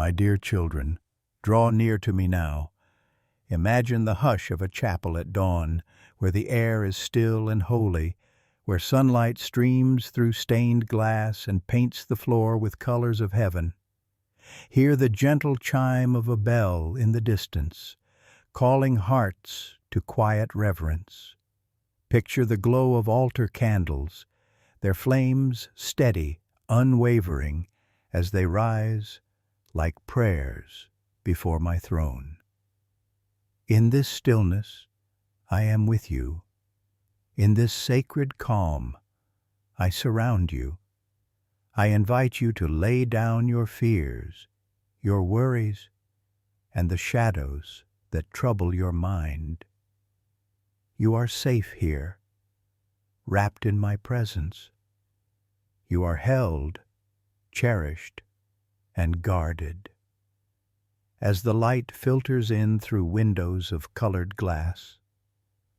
My dear children, draw near to me now. Imagine the hush of a chapel at dawn, where the air is still and holy, where sunlight streams through stained glass and paints the floor with colors of heaven. Hear the gentle chime of a bell in the distance, calling hearts to quiet reverence. Picture the glow of altar candles, their flames steady, unwavering, as they rise like prayers before my throne. In this stillness, I am with you. In this sacred calm, I surround you. I invite you to lay down your fears, your worries, and the shadows that trouble your mind. You are safe here, wrapped in my presence. You are held, cherished, and guarded. As the light filters in through windows of colored glass,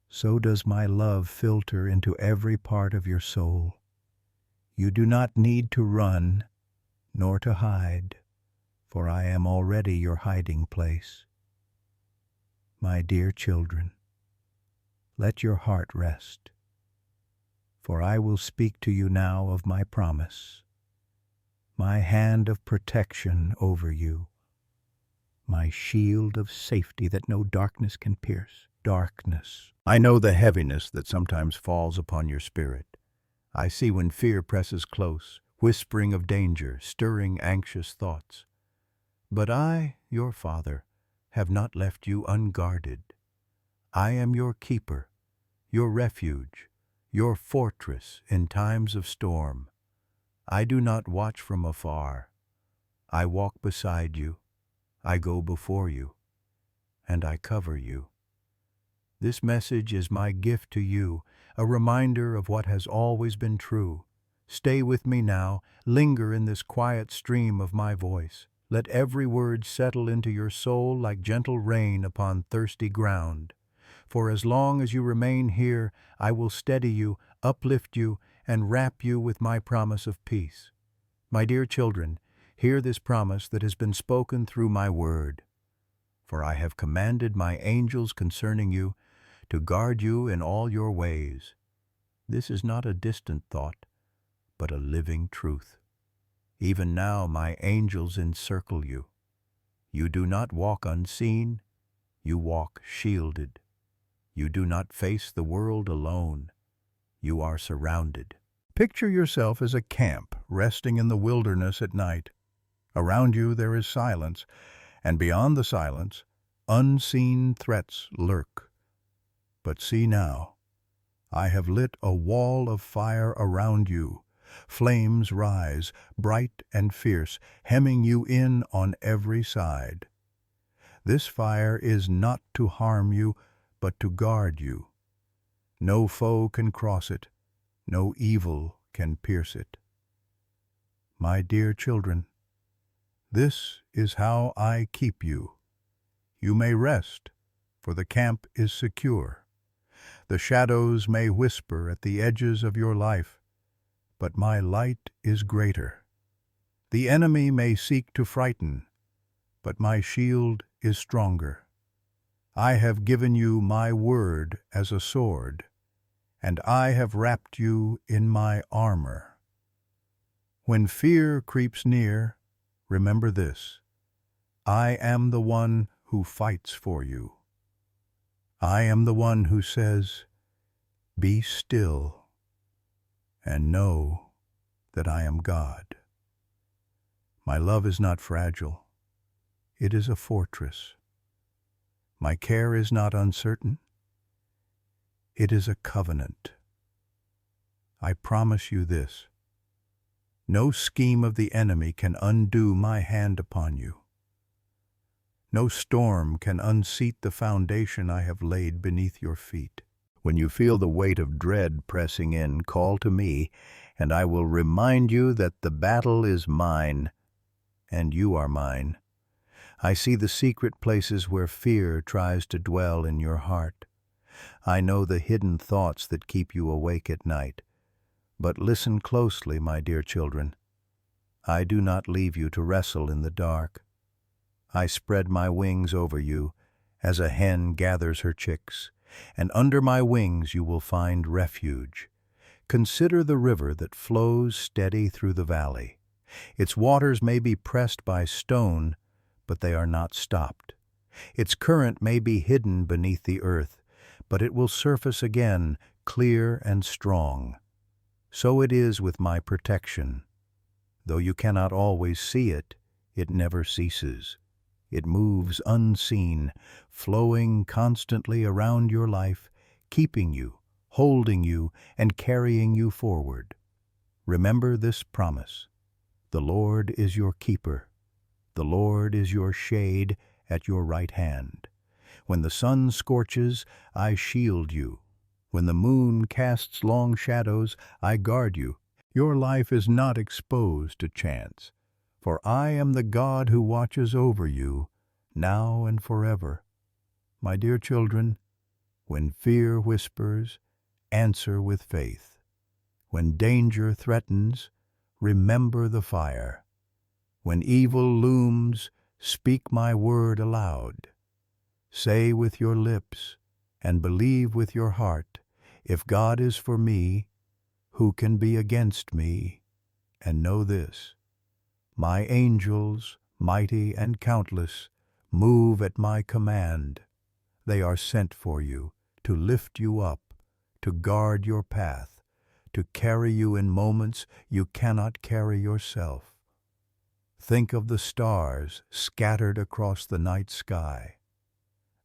so does my love filter into every part of your soul. You do not need to run, nor to hide, for I am already your hiding place. My dear children, let your heart rest, for I will speak to you now of my promise, my hand of protection over you, my shield of safety that no darkness can pierce. Darkness. I know the heaviness that sometimes falls upon your spirit. I see when fear presses close, whispering of danger, stirring anxious thoughts. But I, your Father, have not left you unguarded. I am your keeper, your refuge, your fortress in times of storm. I do not watch from afar. I walk beside you, I go before you, and I cover you. This message is my gift to you, a reminder of what has always been true. Stay with me now, linger in this quiet stream of my voice. Let every word settle into your soul like gentle rain upon thirsty ground. For as long as you remain here, I will steady you, uplift you, and wrap you with my promise of peace. My dear children, hear this promise that has been spoken through my word. For I have commanded my angels concerning you, to guard you in all your ways. This is not a distant thought, but a living truth. Even now my angels encircle you. You do not walk unseen, you walk shielded. You do not face the world alone, you are surrounded. Picture yourself as a camp resting in the wilderness at night. Around you there is silence, and beyond the silence, unseen threats lurk. But see now, I have lit a wall of fire around you. Flames rise, bright and fierce, hemming you in on every side. This fire is not to harm you, but to guard you. No foe can cross it, no evil can pierce it. My dear children, this is how I keep you. You may rest, for the camp is secure. The shadows may whisper at the edges of your life, but my light is greater. The enemy may seek to frighten, but my shield is stronger. I have given you my word as a sword, and I have wrapped you in my armor. When fear creeps near, remember this: I am the one who fights for you. I am the one who says, "Be still, and know that I am God." My love is not fragile. It is a fortress. My care is not uncertain. It is a covenant. I promise you this: no scheme of the enemy can undo my hand upon you. No storm can unseat the foundation I have laid beneath your feet. When you feel the weight of dread pressing in, call to me, and I will remind you that the battle is mine, and you are mine. I see the secret places where fear tries to dwell in your heart. I know the hidden thoughts that keep you awake at night. But listen closely, my dear children. I do not leave you to wrestle in the dark. I spread my wings over you, as a hen gathers her chicks, and under my wings you will find refuge. Consider the river that flows steady through the valley. Its waters may be pressed by stone, but they are not stopped. Its current may be hidden beneath the earth, but it will surface again, clear and strong. So it is with my protection. Though you cannot always see it, it never ceases. It moves unseen, flowing constantly around your life, keeping you, holding you, and carrying you forward. Remember this promise. The Lord is your keeper. The Lord is your shade at your right hand. When the sun scorches, I shield you. When the moon casts long shadows, I guard you. Your life is not exposed to chance, for I am the God who watches over you, now and forever. My dear children, when fear whispers, answer with faith. When danger threatens, remember the fire. When evil looms, speak my word aloud. Say with your lips and believe with your heart, if God is for me, who can be against me? And know this, my angels, mighty and countless, move at my command. They are sent for you, to lift you up, to guard your path, to carry you in moments you cannot carry yourself. Think of the stars scattered across the night sky.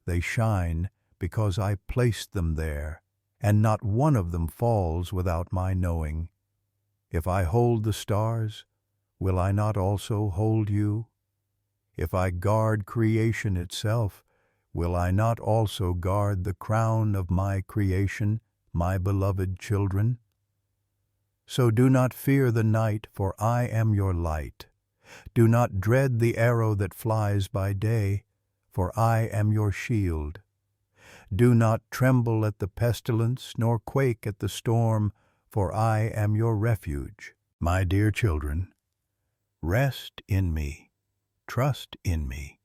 They shine because I placed them there, and not one of them falls without my knowing. If I hold the stars, will I not also hold you? If I guard creation itself, will I not also guard the crown of my creation, my beloved children? So do not fear the night, for I am your light. Do not dread the arrow that flies by day, for I am your shield. Do not tremble at the pestilence, nor quake at the storm, for I am your refuge. My dear children, rest in me, trust in me,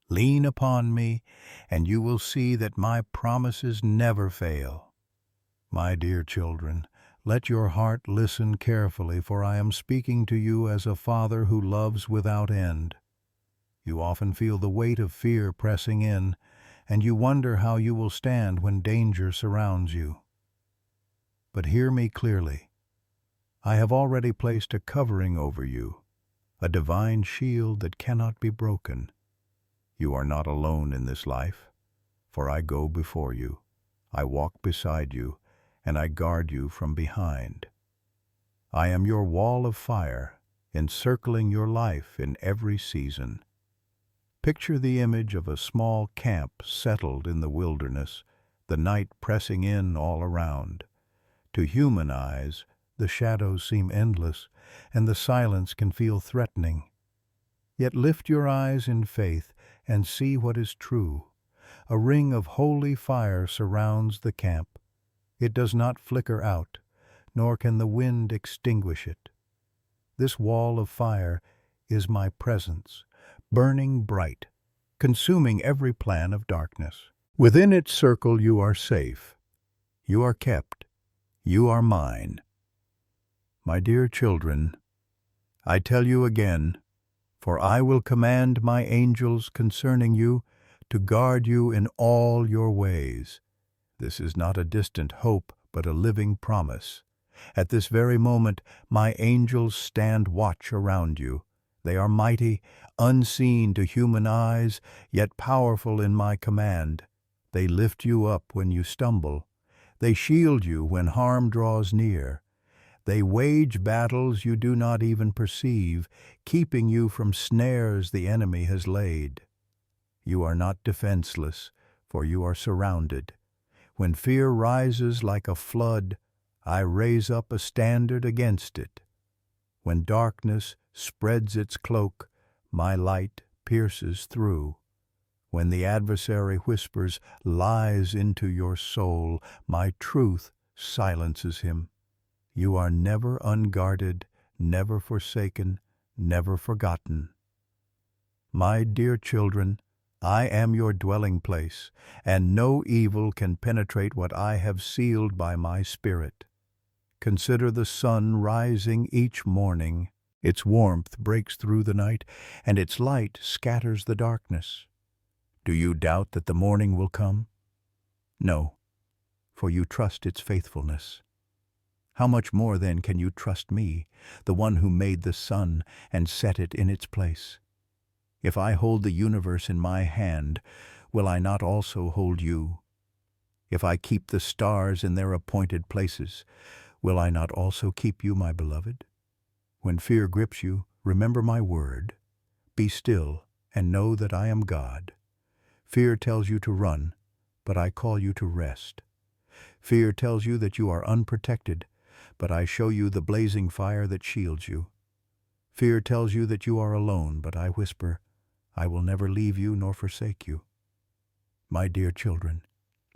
lean upon me, and you will see that my promises never fail. My dear children, let your heart listen carefully, for I am speaking to you as a father who loves without end. You often feel the weight of fear pressing in, and you wonder how you will stand when danger surrounds you. But hear me clearly. I have already placed a covering over you, a divine shield that cannot be broken. You are not alone in this life, for I go before you, I walk beside you, and I guard you from behind. I am your wall of fire, encircling your life in every season. Picture the image of a small camp settled in the wilderness, the night pressing in all around. To human eyes, the shadows seem endless, and the silence can feel threatening. Yet lift your eyes in faith and see what is true. A ring of holy fire surrounds the camp. It does not flicker out, nor can the wind extinguish it. This wall of fire is my presence, burning bright, consuming every plan of darkness. Within its circle you are safe. You are kept. You are mine. My dear children, I tell you again, for I will command my angels concerning you to guard you in all your ways. This is not a distant hope, but a living promise. At this very moment, my angels stand watch around you. They are mighty, unseen to human eyes, yet powerful in my command. They lift you up when you stumble. They shield you when harm draws near. They wage battles you do not even perceive, keeping you from snares the enemy has laid. You are not defenseless, for you are surrounded. When fear rises like a flood, I raise up a standard against it. When darkness spreads its cloak, my light pierces through. When the adversary whispers lies into your soul, my truth silences him. You are never unguarded, never forsaken, never forgotten. My dear children, I am your dwelling place, and no evil can penetrate what I have sealed by my Spirit. Consider the sun rising each morning. Its warmth breaks through the night, and its light scatters the darkness. Do you doubt that the morning will come? No, for you trust its faithfulness. How much more then can you trust me, the one who made the sun and set it in its place? If I hold the universe in my hand, will I not also hold you? If I keep the stars in their appointed places, will I not also keep you, my beloved? When fear grips you, remember my word. Be still and know that I am God. Fear tells you to run, but I call you to rest. Fear tells you that you are unprotected, but I show you the blazing fire that shields you. Fear tells you that you are alone, but I whisper, I will never leave you nor forsake you. My dear children,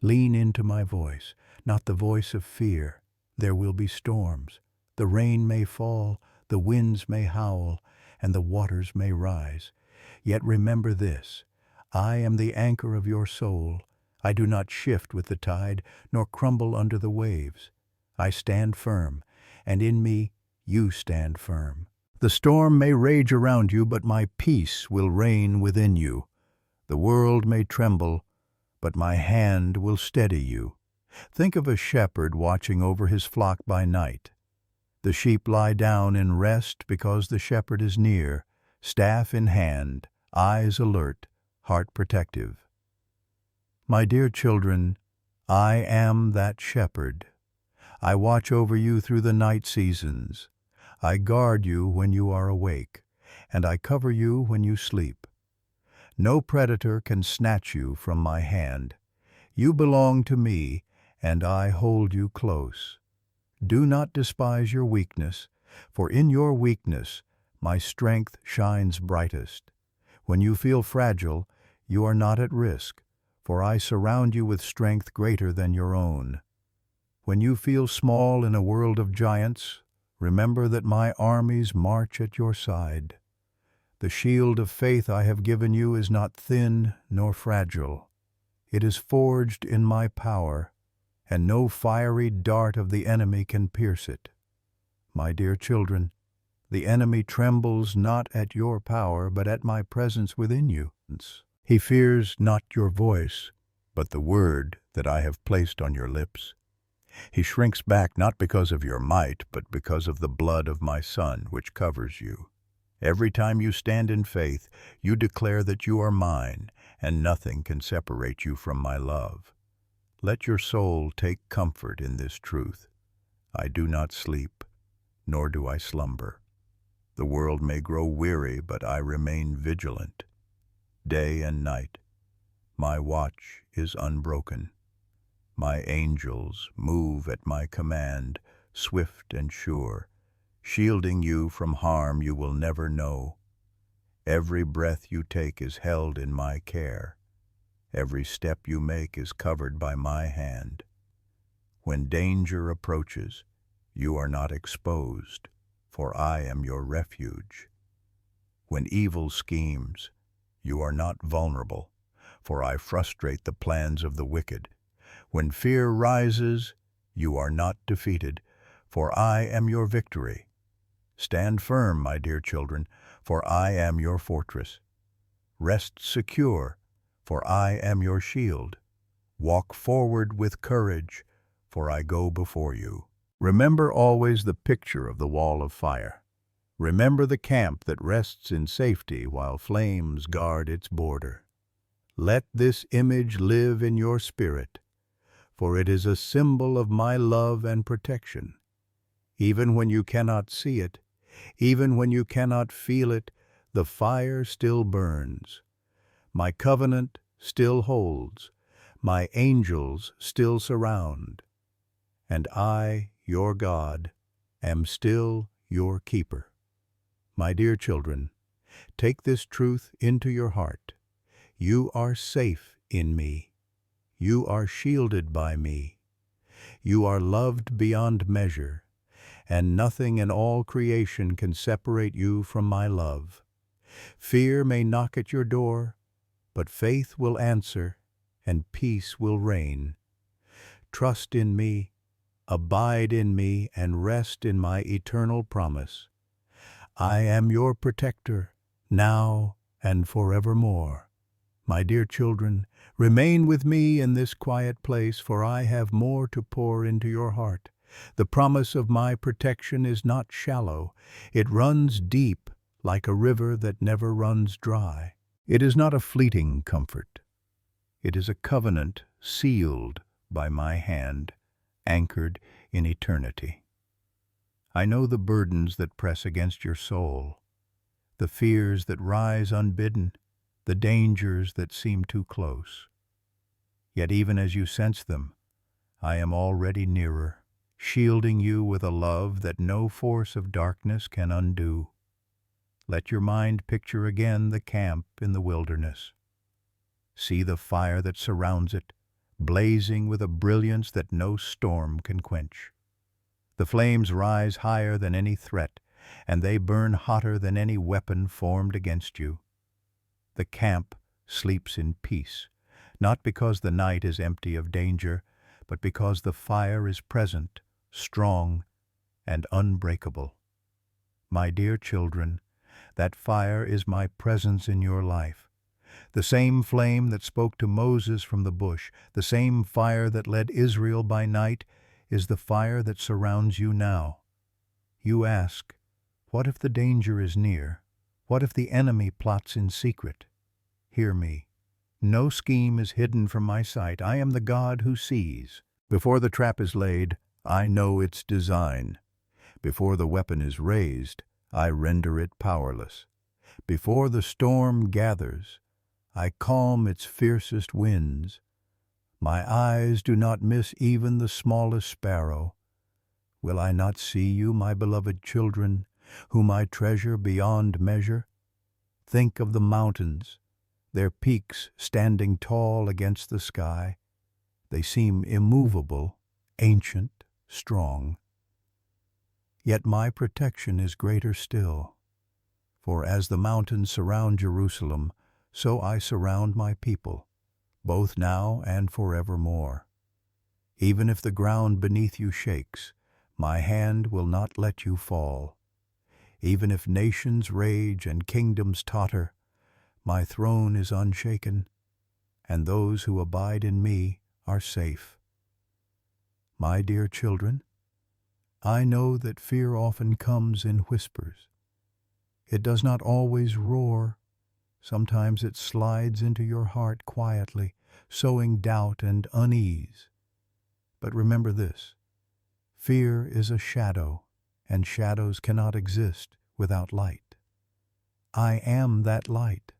lean into my voice, not the voice of fear. There will be storms. The rain may fall, the winds may howl, and the waters may rise. Yet remember this, I am the anchor of your soul. I do not shift with the tide, nor crumble under the waves. I stand firm, and in me you stand firm. The storm may rage around you, but my peace will reign within you. The world may tremble, but my hand will steady you. Think of a shepherd watching over his flock by night. The sheep lie down in rest because the shepherd is near, staff in hand, eyes alert, heart protective. My dear children, I am that shepherd. I watch over you through the night seasons. I guard you when you are awake, and I cover you when you sleep. No predator can snatch you from my hand. You belong to me, and I hold you close. Do not despise your weakness, for in your weakness my strength shines brightest. When you feel fragile, you are not at risk, for I surround you with strength greater than your own. When you feel small in a world of giants, remember that my armies march at your side. The shield of faith I have given you is not thin nor fragile. It is forged in my power, and no fiery dart of the enemy can pierce it. My dear children, the enemy trembles not at your power, but at my presence within you. He fears not your voice, but the word that I have placed on your lips. He shrinks back not because of your might, but because of the blood of my Son, which covers you. Every time you stand in faith, you declare that you are mine, and nothing can separate you from my love. Let your soul take comfort in this truth. I do not sleep, nor do I slumber. The world may grow weary, but I remain vigilant. Day and night, my watch is unbroken. My angels move at my command, swift and sure, shielding you from harm you will never know. Every breath you take is held in my care. Every step you make is covered by my hand. When danger approaches, you are not exposed, for I am your refuge. When evil schemes, you are not vulnerable, for I frustrate the plans of the wicked. When fear rises, you are not defeated, for I am your victory. Stand firm, my dear children, for I am your fortress. Rest secure, for I am your shield. Walk forward with courage, for I go before you. Remember always the picture of the wall of fire. Remember the camp that rests in safety while flames guard its border. Let this image live in your spirit, for it is a symbol of my love and protection. Even when you cannot see it, even when you cannot feel it, the fire still burns. My covenant still holds, my angels still surround, and I, your God, am still your keeper. My dear children, take this truth into your heart. You are safe in me. You are shielded by me. You are loved beyond measure, and nothing in all creation can separate you from my love. Fear may knock at your door, but faith will answer, and peace will reign. Trust in me, abide in me, and rest in my eternal promise. I am your protector, now and forevermore. My dear children, remain with me in this quiet place, for I have more to pour into your heart. The promise of my protection is not shallow. It runs deep, like a river that never runs dry. It is not a fleeting comfort. It is a covenant sealed by my hand, anchored in eternity. I know the burdens that press against your soul, the fears that rise unbidden, the dangers that seem too close. Yet even as you sense them, I am already nearer, shielding you with a love that no force of darkness can undo. Let your mind picture again the camp in the wilderness. See the fire that surrounds it, blazing with a brilliance that no storm can quench. The flames rise higher than any threat, and they burn hotter than any weapon formed against you. The camp sleeps in peace, not because the night is empty of danger, but because the fire is present, strong, and unbreakable. My dear children, that fire is my presence in your life. The same flame that spoke to Moses from the bush, the same fire that led Israel by night, is the fire that surrounds you now. You ask, what if the danger is near? What if the enemy plots in secret? Hear me. No scheme is hidden from my sight. I am the God who sees. Before the trap is laid, I know its design. Before the weapon is raised, I render it powerless. Before the storm gathers, I calm its fiercest winds. My eyes do not miss even the smallest sparrow. Will I not see you, my beloved children, whom I treasure beyond measure? Think of the mountains, their peaks standing tall against the sky. They seem immovable, ancient, strong. Yet my protection is greater still. For as the mountains surround Jerusalem, so I surround my people, both now and forevermore. Even if the ground beneath you shakes, my hand will not let you fall. Even if nations rage and kingdoms totter, my throne is unshaken, and those who abide in me are safe. My dear children, I know that fear often comes in whispers. It does not always roar. Sometimes it slides into your heart quietly, sowing doubt and unease. But remember this: fear is a shadow, and shadows cannot exist without light. I am that light.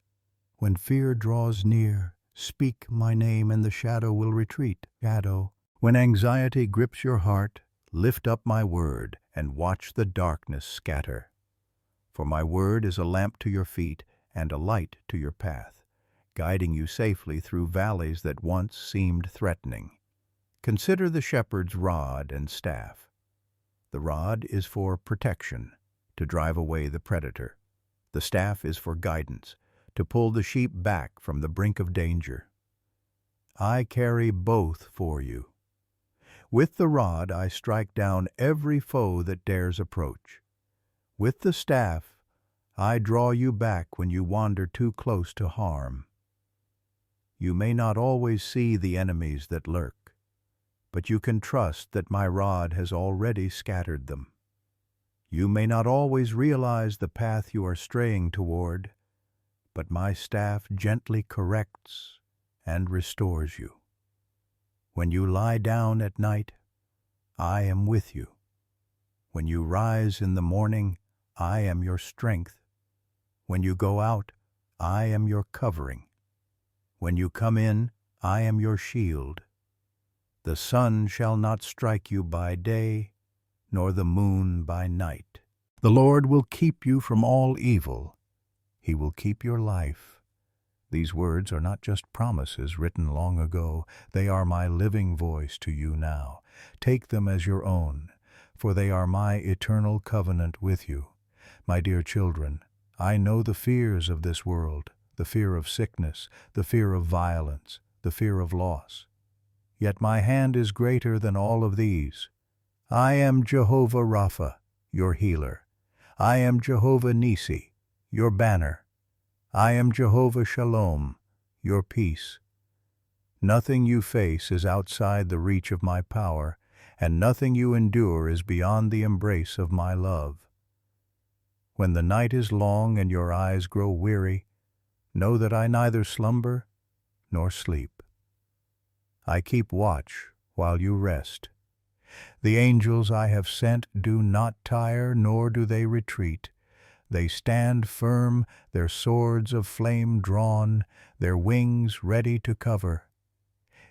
When fear draws near, speak my name and the shadow will retreat. Shadow. When anxiety grips your heart, lift up my word and watch the darkness scatter. For my word is a lamp to your feet and a light to your path, guiding you safely through valleys that once seemed threatening. Consider the shepherd's rod and staff. The rod is for protection, to drive away the predator. The staff is for guidance, to pull the sheep back from the brink of danger. I carry both for you. With the rod I strike down every foe that dares approach. With the staff I draw you back when you wander too close to harm. You may not always see the enemies that lurk, but you can trust that my rod has already scattered them. You may not always realize the path you are straying toward, but my staff gently corrects and restores you. When you lie down at night, I am with you. When you rise in the morning, I am your strength. When you go out, I am your covering. When you come in, I am your shield. The sun shall not strike you by day, nor the moon by night. The Lord will keep you from all evil. He will keep your life. These words are not just promises written long ago. They are my living voice to you now. Take them as your own, for they are my eternal covenant with you. My dear children, I know the fears of this world, the fear of sickness, the fear of violence, the fear of loss. Yet my hand is greater than all of these. I am Jehovah Rapha, your healer. I am Jehovah Nisi, your banner. I am Jehovah Shalom, your peace. Nothing you face is outside the reach of my power, and nothing you endure is beyond the embrace of my love. When the night is long and your eyes grow weary, know that I neither slumber nor sleep. I keep watch while you rest. The angels I have sent do not tire, nor do they retreat. They stand firm, their swords of flame drawn, their wings ready to cover.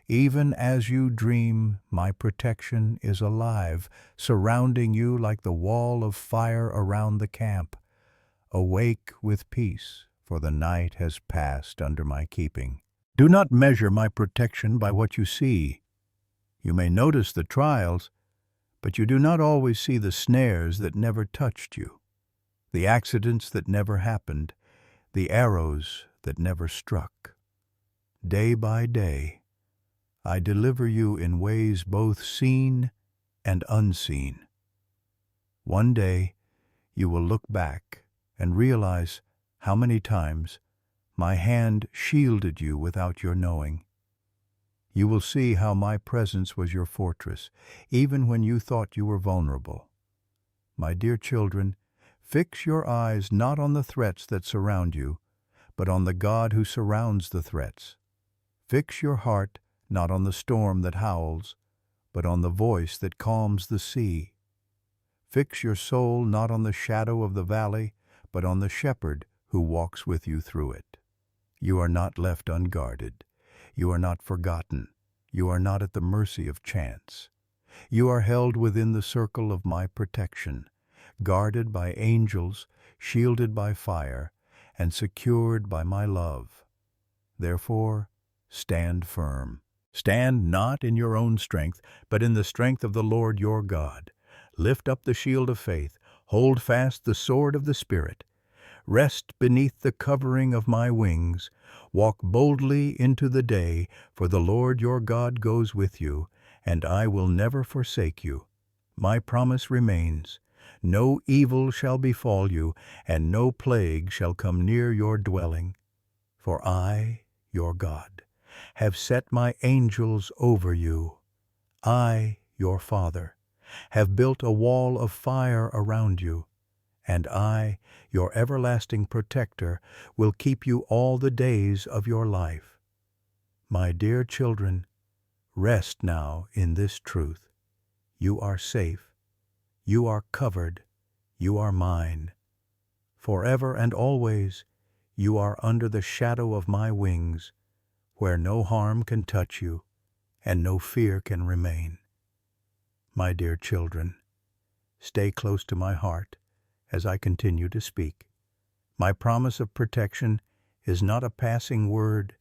Even as you dream, my protection is alive, surrounding you like the wall of fire around the camp. Awake with peace, for the night has passed under my keeping. Do not measure my protection by what you see. You may notice the trials, but you do not always see the snares that never touched you, the accidents that never happened, the arrows that never struck. Day by day, I deliver you in ways both seen and unseen. One day, you will look back and realize how many times my hand shielded you without your knowing. You will see how my presence was your fortress, even when you thought you were vulnerable. My dear children, fix your eyes not on the threats that surround you, but on the God who surrounds the threats. Fix your heart not on the storm that howls, but on the voice that calms the sea. Fix your soul not on the shadow of the valley, but on the shepherd who walks with you through it. You are not left unguarded. You are not forgotten. You are not at the mercy of chance. You are held within the circle of my protection, guarded by angels, shielded by fire, and secured by my love. Therefore, stand firm. Stand not in your own strength, but in the strength of the Lord your God. Lift up the shield of faith. Hold fast the sword of the Spirit. Rest beneath the covering of my wings. Walk boldly into the day, for the Lord your God goes with you, and I will never forsake you. My promise remains. No evil shall befall you, and no plague shall come near your dwelling. For I, your God, have set my angels over you. I, your Father, have built a wall of fire around you, and I, your everlasting protector, will keep you all the days of your life. My dear children, rest now in this truth. You are safe. You are covered. You are mine. Forever and always, you are under the shadow of my wings, where no harm can touch you and no fear can remain. My dear children, stay close to my heart as I continue to speak. My promise of protection is not a passing word,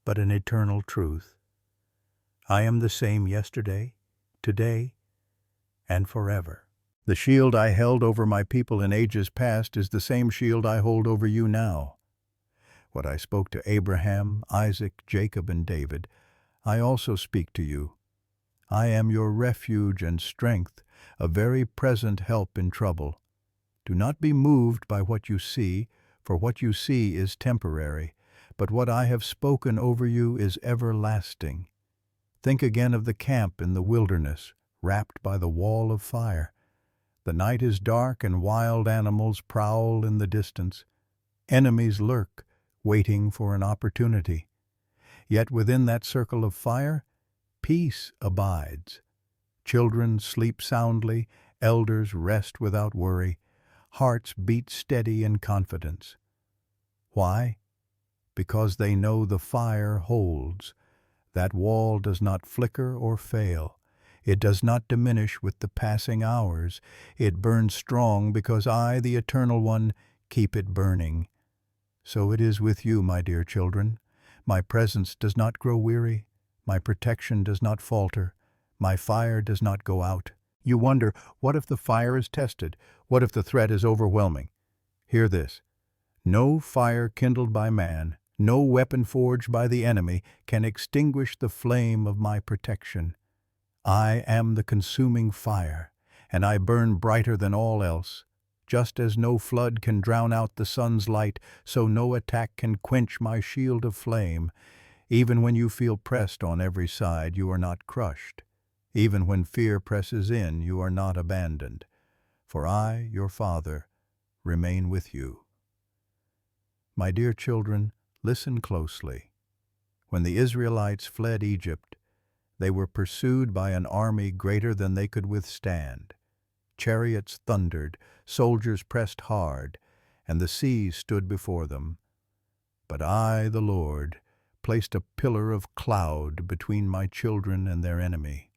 but an eternal truth. I am the same yesterday, today, and forever. The shield I held over my people in ages past is the same shield I hold over you now. What I spoke to Abraham, Isaac, Jacob, and David, I also speak to you. I am your refuge and strength, a very present help in trouble. Do not be moved by what you see, for what you see is temporary, but what I have spoken over you is everlasting. Think again of the camp in the wilderness, wrapped by the wall of fire. The night is dark and wild animals prowl in the distance. Enemies lurk, waiting for an opportunity. Yet within that circle of fire, peace abides. Children sleep soundly, elders rest without worry, hearts beat steady in confidence. Why? Because they know the fire holds. That wall does not flicker or fail. It does not diminish with the passing hours. It burns strong because I, the Eternal One, keep it burning. So it is with you, my dear children. My presence does not grow weary. My protection does not falter. My fire does not go out. You wonder, what if the fire is tested? What if the threat is overwhelming? Hear this. No fire kindled by man, no weapon forged by the enemy can extinguish the flame of my protection. I am the consuming fire, and I burn brighter than all else. Just as no flood can drown out the sun's light, so no attack can quench my shield of flame. Even when you feel pressed on every side, you are not crushed. Even when fear presses in, you are not abandoned. For I, your Father, remain with you. My dear children, listen closely. When the Israelites fled Egypt, they were pursued by an army greater than they could withstand. Chariots thundered, soldiers pressed hard, and the sea stood before them. But I, the Lord, placed a pillar of cloud between my children and their enemy.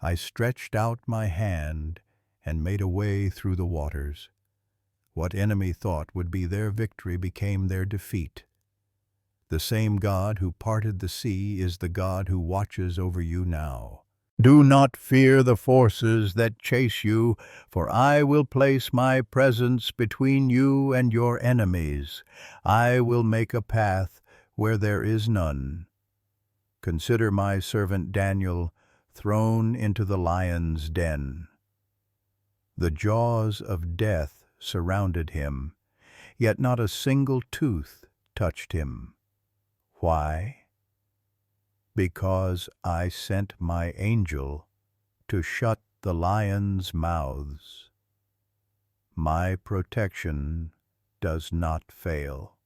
I stretched out my hand and made a way through the waters. What enemy thought would be their victory became their defeat. The same God who parted the sea is the God who watches over you now. Do not fear the forces that chase you, for I will place my presence between you and your enemies. I will make a path where there is none. Consider my servant Daniel, thrown into the lion's den. The jaws of death surrounded him, yet not a single tooth touched him. Why? Because I sent my angel to shut the lions' mouths. My protection does not fail.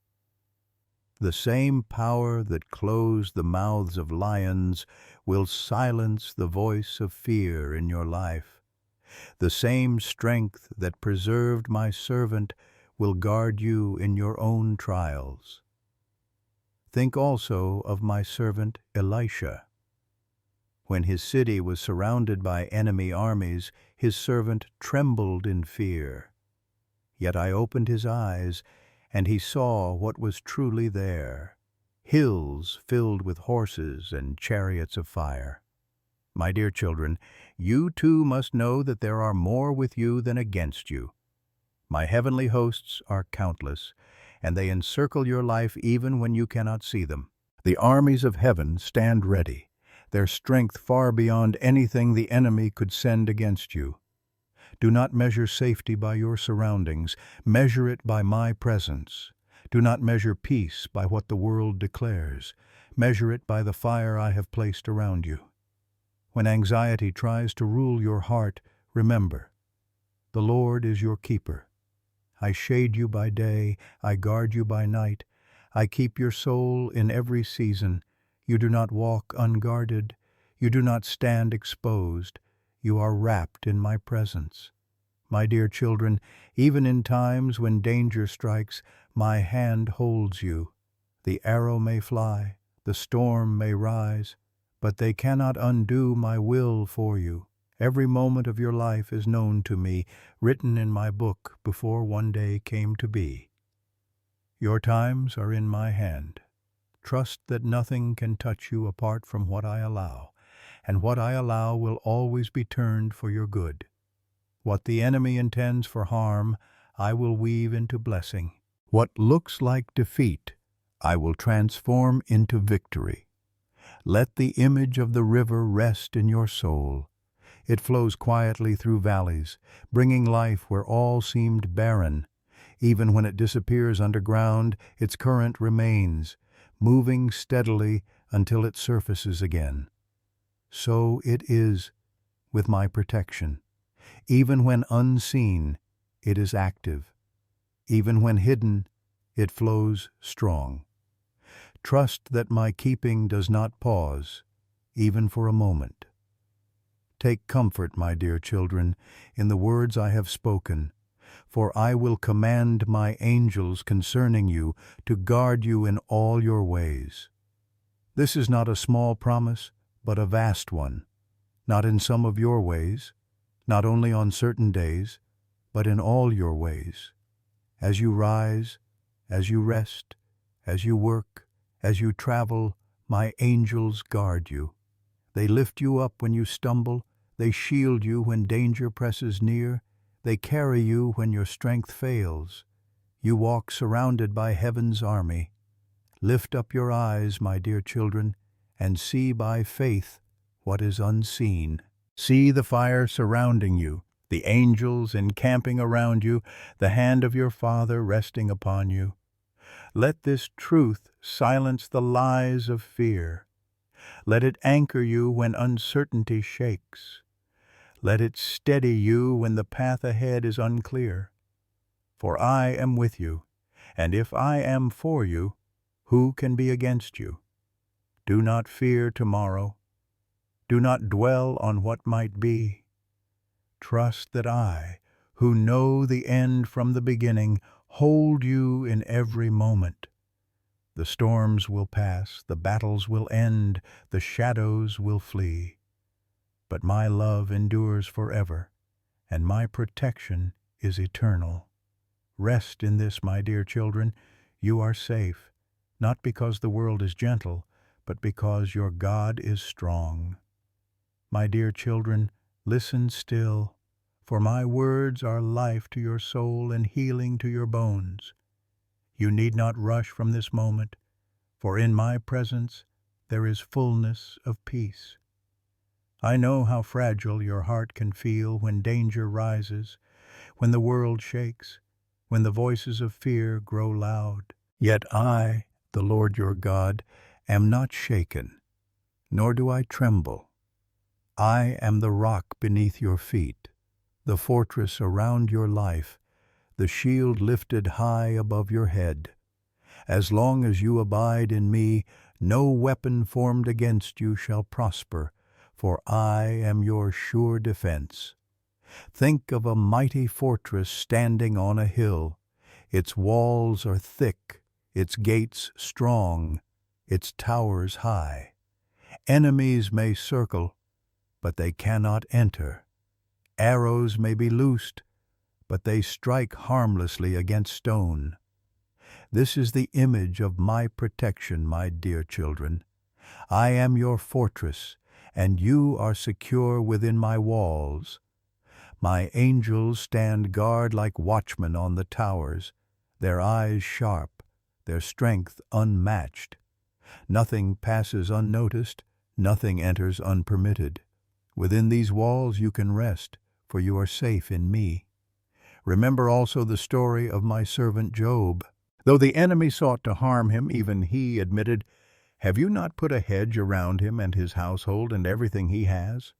The same power that closed the mouths of lions will silence the voice of fear in your life. The same strength that preserved my servant will guard you in your own trials. Think also of my servant Elisha. When his city was surrounded by enemy armies, his servant trembled in fear. Yet I opened his eyes, and he saw what was truly there, hills filled with horses and chariots of fire. My dear children, you too must know that there are more with you than against you. My heavenly hosts are countless, and they encircle your life even when you cannot see them. The armies of heaven stand ready, their strength far beyond anything the enemy could send against you. Do not measure safety by your surroundings, measure it by my presence. Do not measure peace by what the world declares, measure it by the fire I have placed around you. When anxiety tries to rule your heart, remember, the Lord is your keeper. I shade you by day, I guard you by night. I keep your soul in every season. You do not walk unguarded. You do not stand exposed. You are wrapped in my presence. My dear children, even in times when danger strikes, my hand holds you. The arrow may fly, the storm may rise, but they cannot undo my will for you. Every moment of your life is known to me, written in my book before one day came to be. Your times are in my hand. Trust that nothing can touch you apart from what I allow, and what I allow will always be turned for your good. What the enemy intends for harm, I will weave into blessing. What looks like defeat, I will transform into victory. Let the image of the river rest in your soul. It flows quietly through valleys, bringing life where all seemed barren. Even when it disappears underground, its current remains, moving steadily until it surfaces again. So it is with my protection. Even when unseen, it is active. Even when hidden, it flows strong. Trust that my keeping does not pause, even for a moment. Take comfort, my dear children, in the words I have spoken, for I will command my angels concerning you to guard you in all your ways. This is not a small promise, but a vast one, not in some of your ways, not only on certain days, but in all your ways. As you rise, as you rest, as you work, as you travel, my angels guard you. They lift you up when you stumble, they shield you when danger presses near, they carry you when your strength fails. You walk surrounded by heaven's army. Lift up your eyes, my dear children, and see by faith what is unseen. See the fire surrounding you, the angels encamping around you, the hand of your Father resting upon you. Let this truth silence the lies of fear. Let it anchor you when uncertainty shakes. Let it steady you when the path ahead is unclear. For I am with you, and if I am for you, who can be against you? Do not fear tomorrow. Do not dwell on what might be. Trust that I, who know the end from the beginning, hold you in every moment. The storms will pass, the battles will end, the shadows will flee. But my love endures forever, and my protection is eternal. Rest in this, my dear children. You are safe, not because the world is gentle, but because your God is strong. My dear children, listen still, for my words are life to your soul and healing to your bones. You need not rush from this moment, for in my presence there is fullness of peace. I know how fragile your heart can feel when danger rises, when the world shakes, when the voices of fear grow loud. Yet I, the Lord your God, am not shaken, nor do I tremble. I am the rock beneath your feet, the fortress around your life, the shield lifted high above your head. As long as you abide in me, no weapon formed against you shall prosper, for I am your sure defense. Think of a mighty fortress standing on a hill. Its walls are thick, its gates strong, its towers high. Enemies may circle, but they cannot enter. Arrows may be loosed, but they strike harmlessly against stone. This is the image of my protection, my dear children. I am your fortress, and you are secure within my walls. My angels stand guard like watchmen on the towers, their eyes sharp, their strength unmatched. Nothing passes unnoticed, nothing enters unpermitted. Within these walls you can rest, for you are safe in me. Remember also the story of my servant Job. Though the enemy sought to harm him, even he admitted, "Have you not put a hedge around him and his household and everything he has?"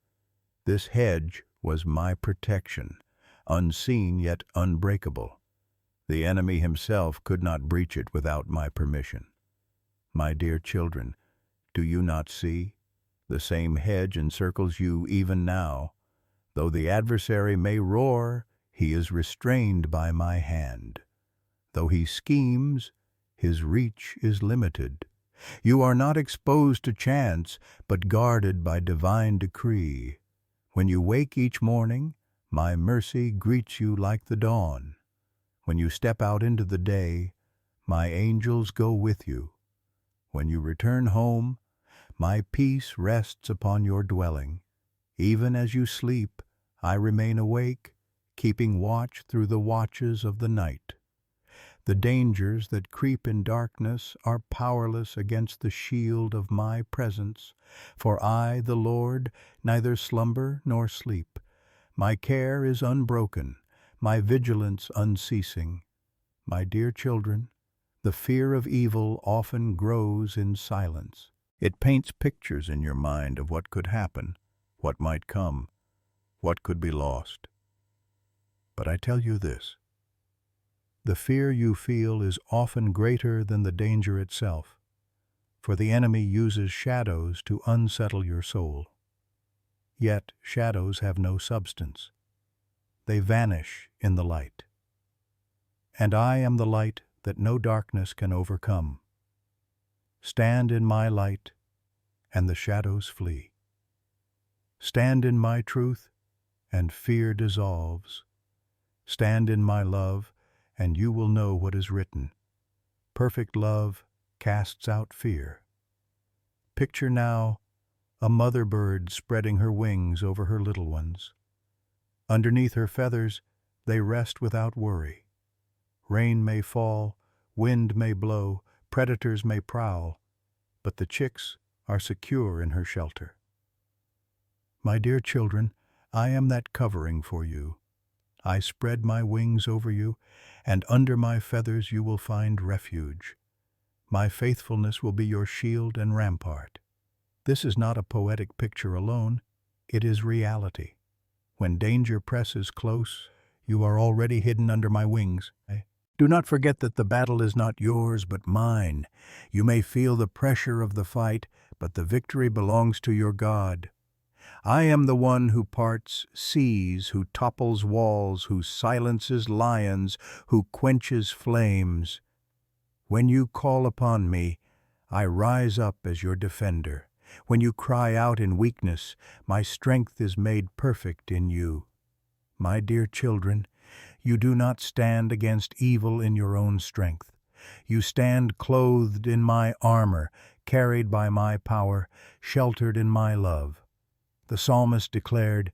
This hedge was my protection, unseen yet unbreakable. The enemy himself could not breach it without my permission. My dear children, do you not see? The same hedge encircles you even now. Though the adversary may roar, he is restrained by my hand. Though he schemes, his reach is limited. You are not exposed to chance, but guarded by divine decree. When you wake each morning, my mercy greets you like the dawn. When you step out into the day, my angels go with you. When you return home, my peace rests upon your dwelling. Even as you sleep, I remain awake, keeping watch through the watches of the night. The dangers that creep in darkness are powerless against the shield of my presence, for I, the Lord, neither slumber nor sleep. My care is unbroken, my vigilance unceasing. My dear children, the fear of evil often grows in silence. It paints pictures in your mind of what could happen, what might come, what could be lost. But I tell you this: the fear you feel is often greater than the danger itself, for the enemy uses shadows to unsettle your soul. Yet shadows have no substance. They vanish in the light. And I am the light that no darkness can overcome. Stand in my light, and the shadows flee. Stand in my truth, and fear dissolves. Stand in my love, and you will know what is written. Perfect love casts out fear. Picture now a mother bird spreading her wings over her little ones. Underneath her feathers, they rest without worry. Rain may fall, wind may blow, predators may prowl, but the chicks are secure in her shelter. My dear children, I am that covering for you. I spread my wings over you, and under my feathers you will find refuge. My faithfulness will be your shield and rampart. This is not a poetic picture alone, it is reality. When danger presses close, you are already hidden under my wings. Do not forget that the battle is not yours but mine. You may feel the pressure of the fight, but the victory belongs to your God. I am the one who parts seas, who topples walls, who silences lions, who quenches flames. When you call upon me, I rise up as your defender. When you cry out in weakness, my strength is made perfect in you. My dear children, you do not stand against evil in your own strength. You stand clothed in my armor, carried by my power, sheltered in my love. The psalmist declared,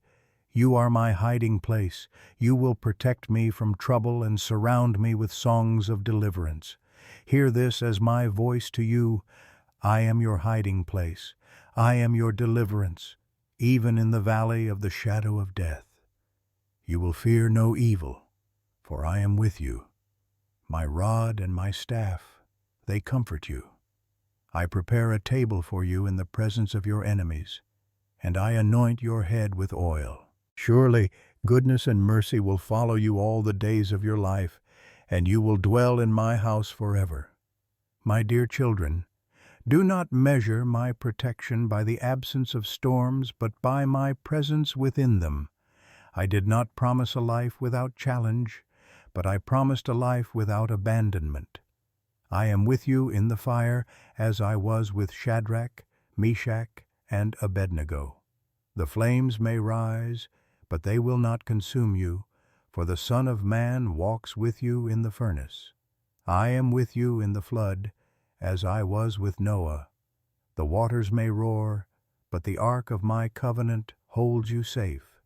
"You are my hiding place. You will protect me from trouble and surround me with songs of deliverance." Hear this as my voice to you. I am your hiding place. I am your deliverance, even in the valley of the shadow of death. You will fear no evil, for I am with you. My rod and my staff, they comfort you. I prepare a table for you in the presence of your enemies, and I anoint your head with oil. Surely goodness and mercy will follow you all the days of your life, and you will dwell in my house forever. My dear children, do not measure my protection by the absence of storms, but by my presence within them. I did not promise a life without challenge, but I promised a life without abandonment. I am with you in the fire as I was with Shadrach, Meshach, and Abednego. The flames may rise, but they will not consume you, for the Son of Man walks with you in the furnace. I am with you in the flood, as I was with Noah. The waters may roar, but the ark of my covenant holds you safe.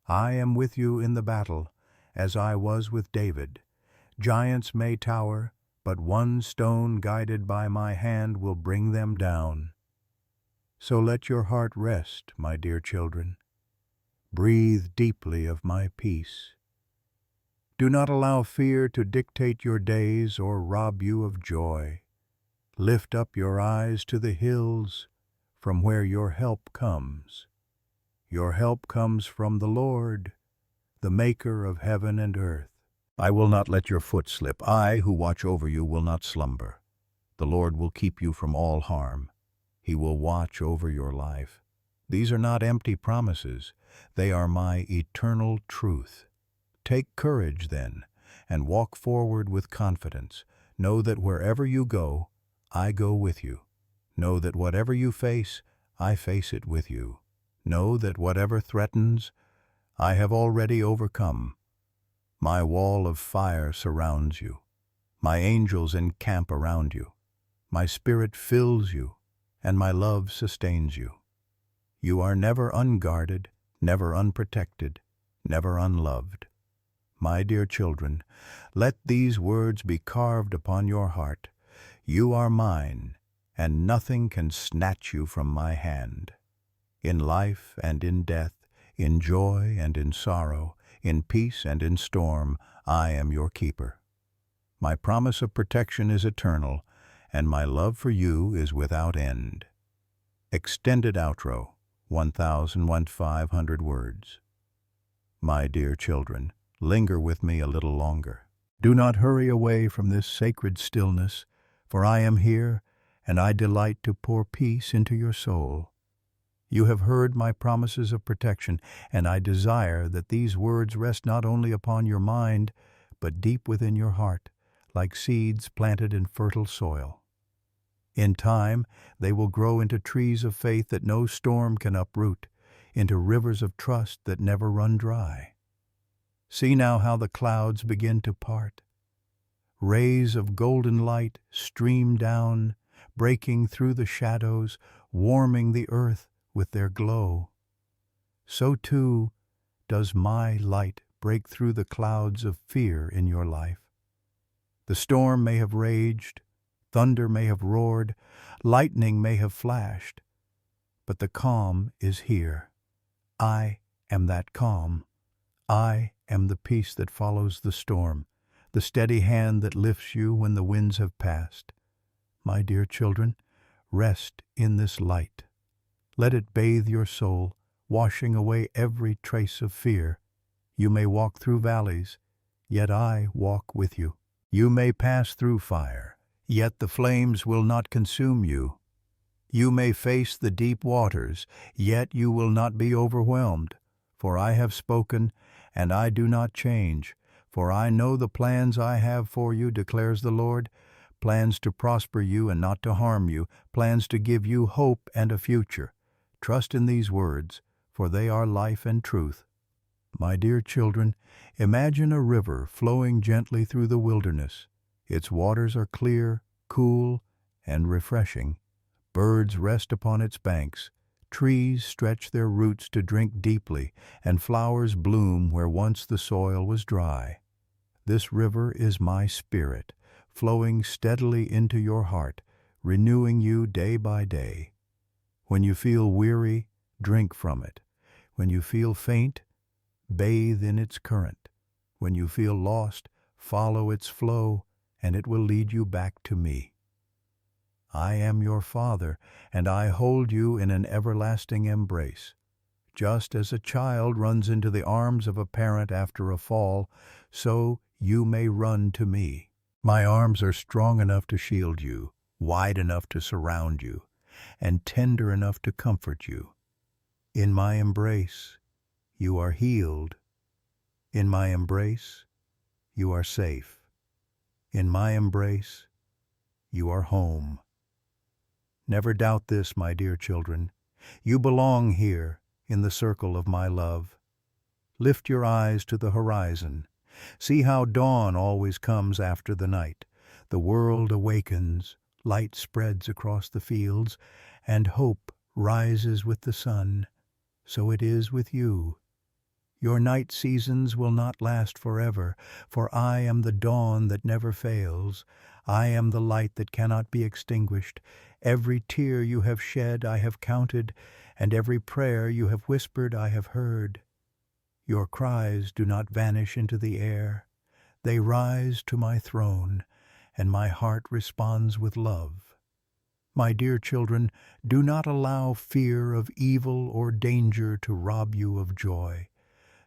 I am with you in the battle, as I was with David. Giants may tower, but one stone guided by my hand will bring them down. So let your heart rest, my dear children. Breathe deeply of my peace. Do not allow fear to dictate your days or rob you of joy. Lift up your eyes to the hills, from where your help comes. Your help comes from the Lord, the Maker of heaven and earth. I will not let your foot slip. I, who watch over you, will not slumber. The Lord will keep you from all harm. He will watch over your life. These are not empty promises. They are my eternal truth. Take courage, then, and walk forward with confidence. Know that wherever you go, I go with you. Know that whatever you face, I face it with you. Know that whatever threatens, I have already overcome. My wall of fire surrounds you. My angels encamp around you. My spirit fills you, and my love sustains you. You are never unguarded, never unprotected, never unloved. My dear children, let these words be carved upon your heart. You are mine, and nothing can snatch you from my hand. In life and in death, in joy and in sorrow, in peace and in storm, I am your keeper. My promise of protection is eternal, and my love for you is without end. Extended outro, 1,500 words. My dear children, linger with me a little longer. Do not hurry away from this sacred stillness, for I am here, and I delight to pour peace into your soul. You have heard my promises of protection, and I desire that these words rest not only upon your mind, but deep within your heart, like seeds planted in fertile soil. In time, they will grow into trees of faith that no storm can uproot, into rivers of trust that never run dry. See now how the clouds begin to part. Rays of golden light stream down, breaking through the shadows, warming the earth with their glow. So too does my light break through the clouds of fear in your life. The storm may have raged, thunder may have roared, lightning may have flashed, but the calm is here. I am that calm. I am the peace that follows the storm, the steady hand that lifts you when the winds have passed. My dear children, rest in this light. Let it bathe your soul, washing away every trace of fear. You may walk through valleys, yet I walk with you. You may pass through fire, yet the flames will not consume you. You may face the deep waters, yet you will not be overwhelmed. For I have spoken, and I do not change. For I know the plans I have for you, declares the Lord, plans to prosper you and not to harm you, plans to give you hope and a future. Trust in these words, for they are life and truth. My dear children, imagine a river flowing gently through the wilderness. Its waters are clear, cool, and refreshing. Birds rest upon its banks. Trees stretch their roots to drink deeply, and flowers bloom where once the soil was dry. This river is my spirit, flowing steadily into your heart, renewing you day by day. When you feel weary, drink from it. When you feel faint, bathe in its current. When you feel lost, follow its flow, and it will lead you back to me. I am your Father, and I hold you in an everlasting embrace. Just as a child runs into the arms of a parent after a fall, so you may run to me. My arms are strong enough to shield you, wide enough to surround you, and tender enough to comfort you. In my embrace, you are healed. In my embrace, you are safe. In my embrace, you are home. Never doubt this, my dear children. You belong here in the circle of my love. Lift your eyes to the horizon. See how dawn always comes after the night. The world awakens, light spreads across the fields, and hope rises with the sun. So it is with you. Your night seasons will not last forever, for I am the dawn that never fails. I am the light that cannot be extinguished. Every tear you have shed I have counted, and every prayer you have whispered I have heard. Your cries do not vanish into the air. They rise to my throne, and my heart responds with love. My dear children, do not allow fear of evil or danger to rob you of joy.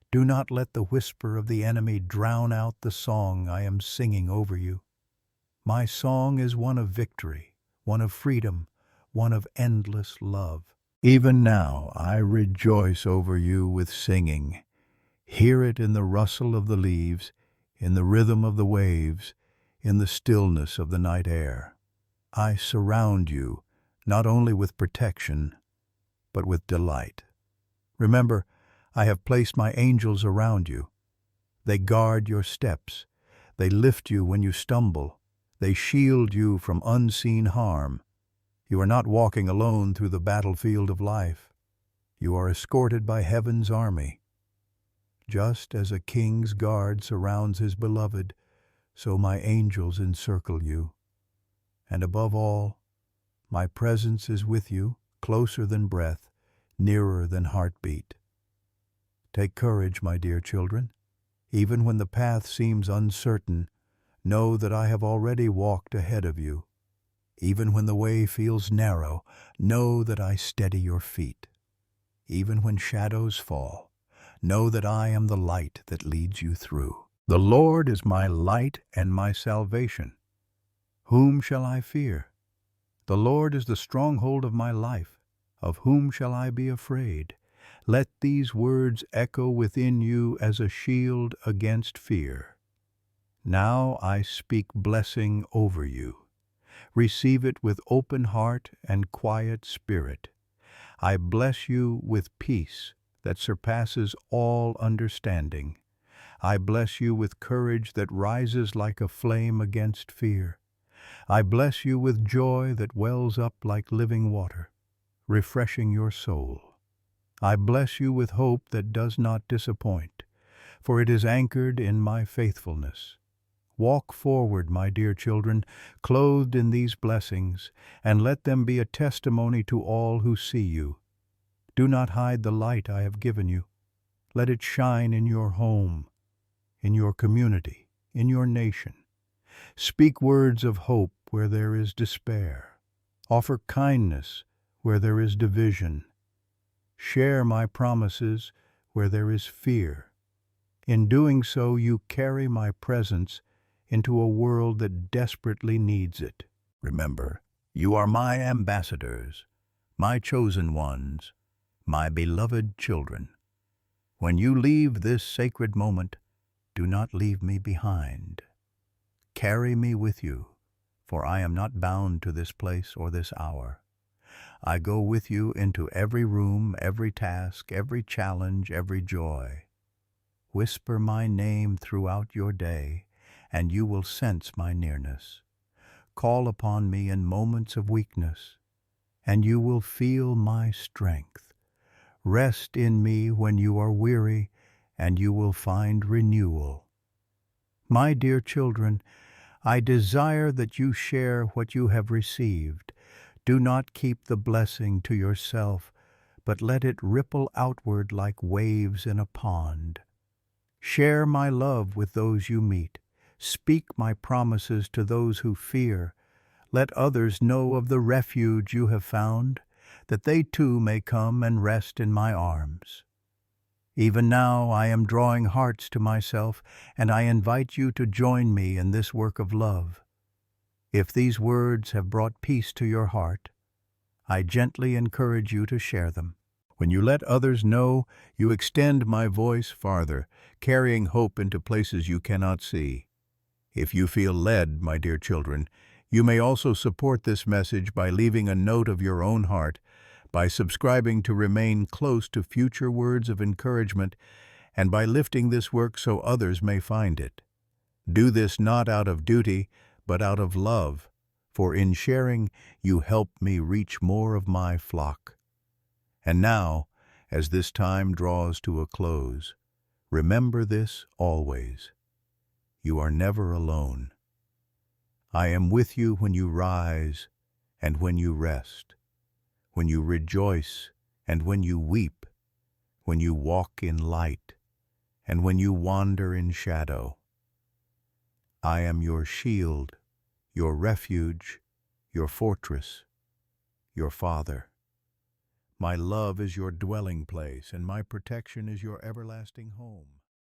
Do not let the whisper of the enemy drown out the song I am singing over you. My song is one of victory, one of freedom, one of endless love. Even now I rejoice over you with singing. Hear it in the rustle of the leaves, in the rhythm of the waves, in the stillness of the night air. I surround you not only with protection, but with delight. Remember, I have placed my angels around you. They guard your steps. They lift you when you stumble. They shield you from unseen harm. You are not walking alone through the battlefield of life. You are escorted by heaven's army. Just as a king's guard surrounds his beloved, so my angels encircle you. And above all, my presence is with you, closer than breath, nearer than heartbeat. Take courage, my dear children. Even when the path seems uncertain, know that I have already walked ahead of you. Even when the way feels narrow, know that I steady your feet. Even when shadows fall, know that I am the light that leads you through. The Lord is my light and my salvation. Whom shall I fear? The Lord is the stronghold of my life. Of whom shall I be afraid? Let these words echo within you as a shield against fear. Now I speak blessing over you. Receive it with open heart and quiet spirit. I bless you with peace that surpasses all understanding. I bless you with courage that rises like a flame against fear. I bless you with joy that wells up like living water, refreshing your soul. I bless you with hope that does not disappoint, for it is anchored in my faithfulness. Walk forward, my dear children, clothed in these blessings, and let them be a testimony to all who see you. Do not hide the light I have given you. Let it shine in your home, in your community, in your nation. Speak words of hope where there is despair. Offer kindness where there is division. Share my promises where there is fear. In doing so, you carry my presence into a world that desperately needs it. Remember, you are my ambassadors, my chosen ones, my beloved children. When you leave this sacred moment, do not leave me behind. Carry me with you, for I am not bound to this place or this hour. I go with you into every room, every task, every challenge, every joy. Whisper my name throughout your day, and you will sense my nearness. Call upon me in moments of weakness, and you will feel my strength. Rest in me when you are weary, and you will find renewal. My dear children, I desire that you share what you have received. Do not keep the blessing to yourself, but let it ripple outward like waves in a pond. Share my love with those you meet. Speak my promises to those who fear. Let others know of the refuge you have found, that they too may come and rest in my arms. Even now I am drawing hearts to myself, and I invite you to join me in this work of love. If these words have brought peace to your heart, I gently encourage you to share them. When you let others know, you extend my voice farther, carrying hope into places you cannot see. If you feel led, my dear children, you may also support this message by leaving a note of your own heart, by subscribing to remain close to future words of encouragement, and by lifting this work so others may find it. Do this not out of duty, but out of love, for in sharing you help me reach more of my flock. And now, as this time draws to a close, remember this always. You are never alone. I am with you when you rise and when you rest, when you rejoice and when you weep, when you walk in light and when you wander in shadow. I am your shield, your refuge, your fortress, your Father. My love is your dwelling place, and my protection is your everlasting home.